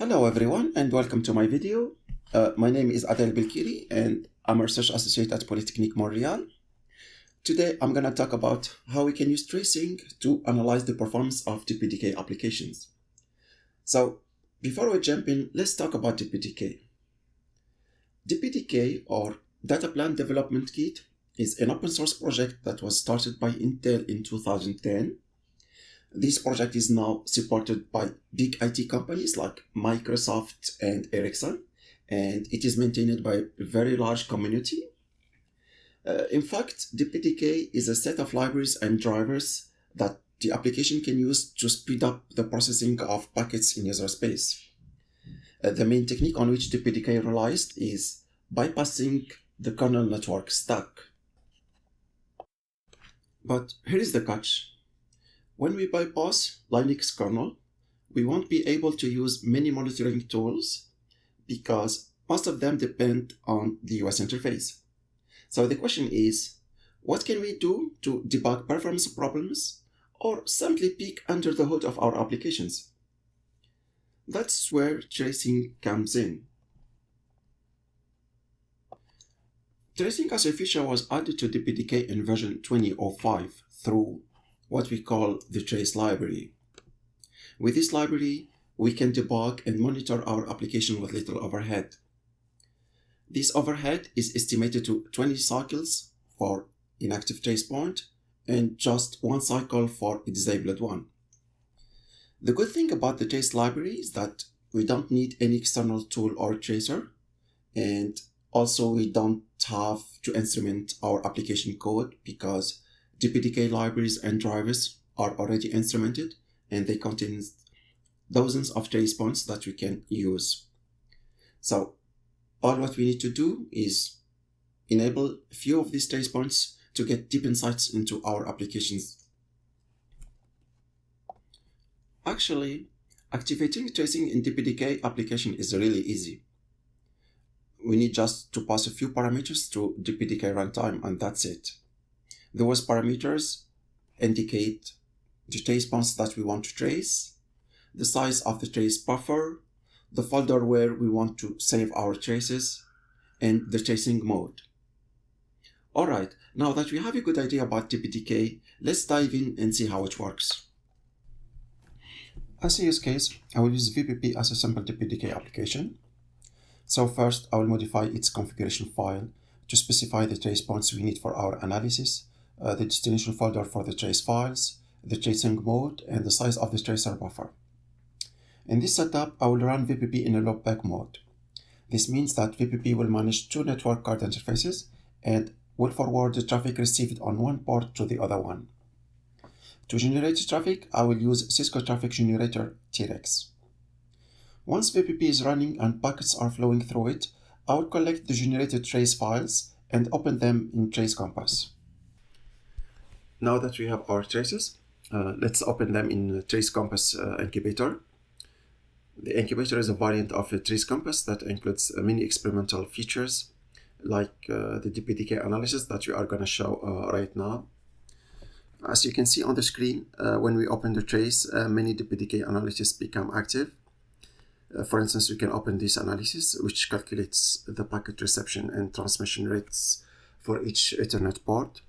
Hello everyone and welcome to my video. My name is Adel B and I'm a research associate at Polytechnique Montreal. Today I'm going to talk about how we can use tracing to analyze the performance of dpdk applications. So before we jump in, let's talk about dpdk. dpdk, or Data Plan Development Kit, is an open source project that was started by Intel in 2010. This project is now supported by big IT companies like Microsoft and Ericsson, and it is maintained by a very large community. In fact, dpdk is a set of libraries and drivers that the application can use to speed up the processing of packets in user space. The main technique on which dpdk relies is bypassing the kernel network stack. But here is the catch. When we bypass Linux kernel, we won't be able to use many monitoring tools because most of them depend on the US interface. So the question is, what can we do to debug performance problems or simply peek under the hood of our applications? That's where tracing comes in. Tracing as a feature was added to dpdk in version 2005 through what we call the Trace library. With this library, we can debug and monitor our application with little overhead. This overhead is estimated to 20 cycles for inactive trace point and just 1 cycle for a disabled one. The good thing about the Trace library is that we don't need any external tool or tracer, and also we don't have to instrument our application code because dpdk libraries and drivers are already instrumented and they contain dozens of trace points that we can use. So all what we need to do is enable a few of these trace points to get deep insights into our applications. Actually, activating tracing in dpdk application is really easy. We need just to pass a few parameters to dpdk runtime and that's it. Those parameters indicate the trace points that we want to trace, the size of the trace buffer, the folder where we want to save our traces, and the tracing mode. Alright, now that we have a good idea about dpdk, let's dive in and see how it works. As a use case, I will use VPP as a simple dpdk application. So first, I will modify its configuration file to specify the trace points we need for our analysis, the destination folder for the trace files, the tracing mode, and the size of the tracer buffer. In this setup, I will run VPP in a loopback mode. This means that VPP will manage 2 network card interfaces and will forward the traffic received on one port to the other one. To generate traffic, I will use Cisco Traffic Generator TRX. Once VPP is running and packets are flowing through it, I will collect the generated trace files and open them in Trace Compass. Now that we have our traces, let's open them in Trace Compass Incubator. The incubator is a variant of a Trace Compass that includes many experimental features like the dpdk analysis that we are going to show right now. As you can see on the screen, when we open the trace, many dpdk analyses become active. For instance, we can open this analysis, which calculates the packet reception and transmission rates for each Ethernet port.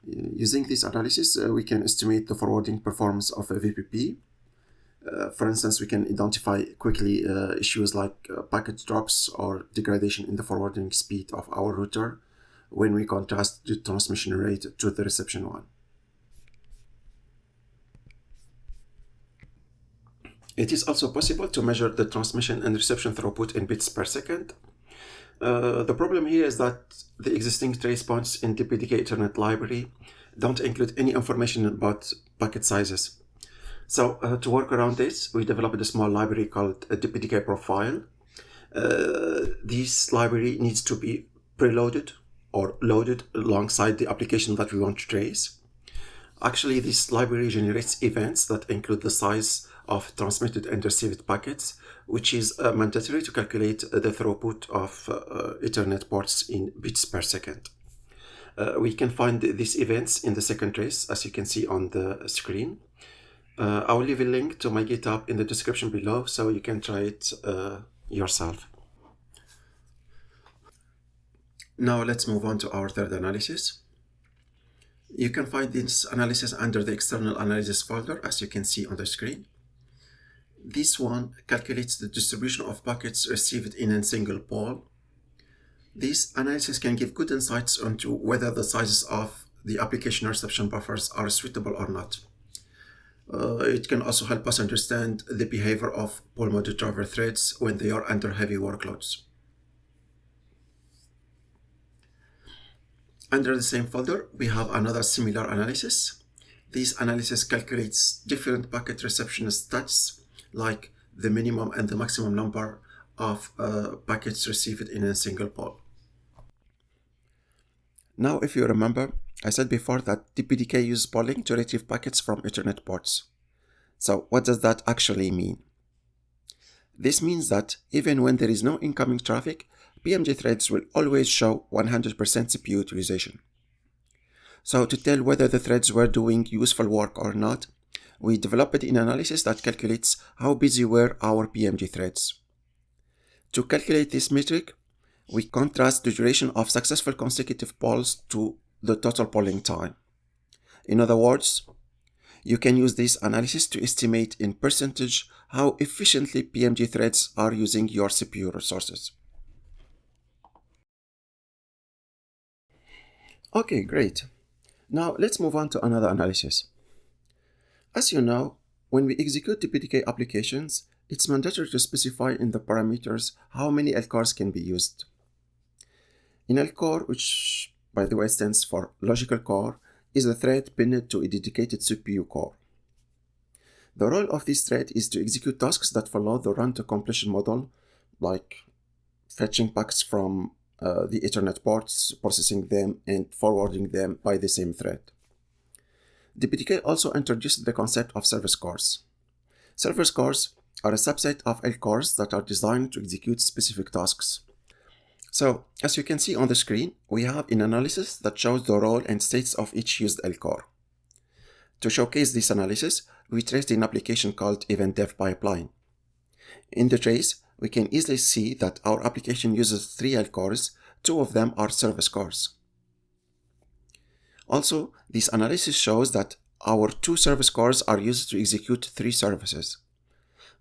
Using this analysis, we can estimate the forwarding performance of a VPP. For instance, we can identify quickly issues like packet drops or degradation in the forwarding speed of our router when we contrast the transmission rate to the reception one. It is also possible to measure the transmission and reception throughput in bits per second. The problem here is that the existing trace points in dpdk Ethernet library don't include any information about packet sizes. So to work around this, we developed a small library called a dpdk-profile. This library needs to be preloaded or loaded alongside the application that we want to trace. Actually, this library generates events that include the size of transmitted and received packets, which is mandatory to calculate the throughput of Ethernet ports in bits per second. We can find these events in the second trace, as you can see on the screen. I will leave a link to my GitHub in the description below so you can try it yourself. Now let's move on to our third analysis. You can find this analysis under the external analysis folder, as you can see on the screen. This one calculates the distribution of packets received in a single poll. This analysis can give good insights into whether the sizes of the application reception buffers are suitable or not. It can also help us understand the behavior of poll mode driver threads when they are under heavy workloads. Under the same folder, we have another similar analysis. This analysis calculates different packet reception stats, like the minimum and the maximum number of packets received in a single poll. Now, if you remember, I said before that dpdk uses polling to retrieve packets from Ethernet ports. So what does that actually mean? This means that even when there is no incoming traffic, PMG threads will always show 100% CPU utilization. So to tell whether the threads were doing useful work or not, we developed an analysis that calculates how busy were our PMG threads. To calculate this metric, we contrast the duration of successful consecutive polls to the total polling time. In other words, you can use this analysis to estimate in percentage how efficiently PMG threads are using your CPU resources. Okay, great. Now let's move on to another analysis. As you know, when we execute dpdk applications, it's mandatory to specify in the parameters how many LCORs can be used. In LCOR, which by the way stands for logical core, is a thread pinned to a dedicated CPU core. The role of this thread is to execute tasks that follow the run-to-completion model, like fetching packets from the Ethernet ports, processing them, and forwarding them by the same thread. dpdk also introduced the concept of service cores. Service cores are a subset of LCORs that are designed to execute specific tasks. So, as you can see on the screen, we have an analysis that shows the role and states of each used LCOR. To showcase this analysis, we traced an application called Event Dev Pipeline. In the trace, we can easily see that our application uses 3 LCORs, 2 of them are service cores. Also, this analysis shows that our 2 service cores are used to execute 3 services.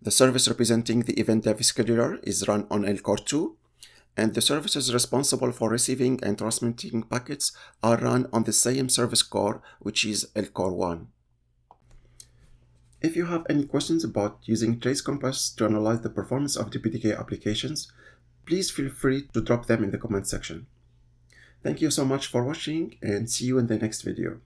The service representing the Event Dev scheduler is run on LCOR 2, and the services responsible for receiving and transmitting packets are run on the same service core, which is LCOR 1. If you have any questions about using Trace Compass to analyze the performance of dpdk applications, please feel free to drop them in the comment section. Thank you so much for watching, and see you in the next video.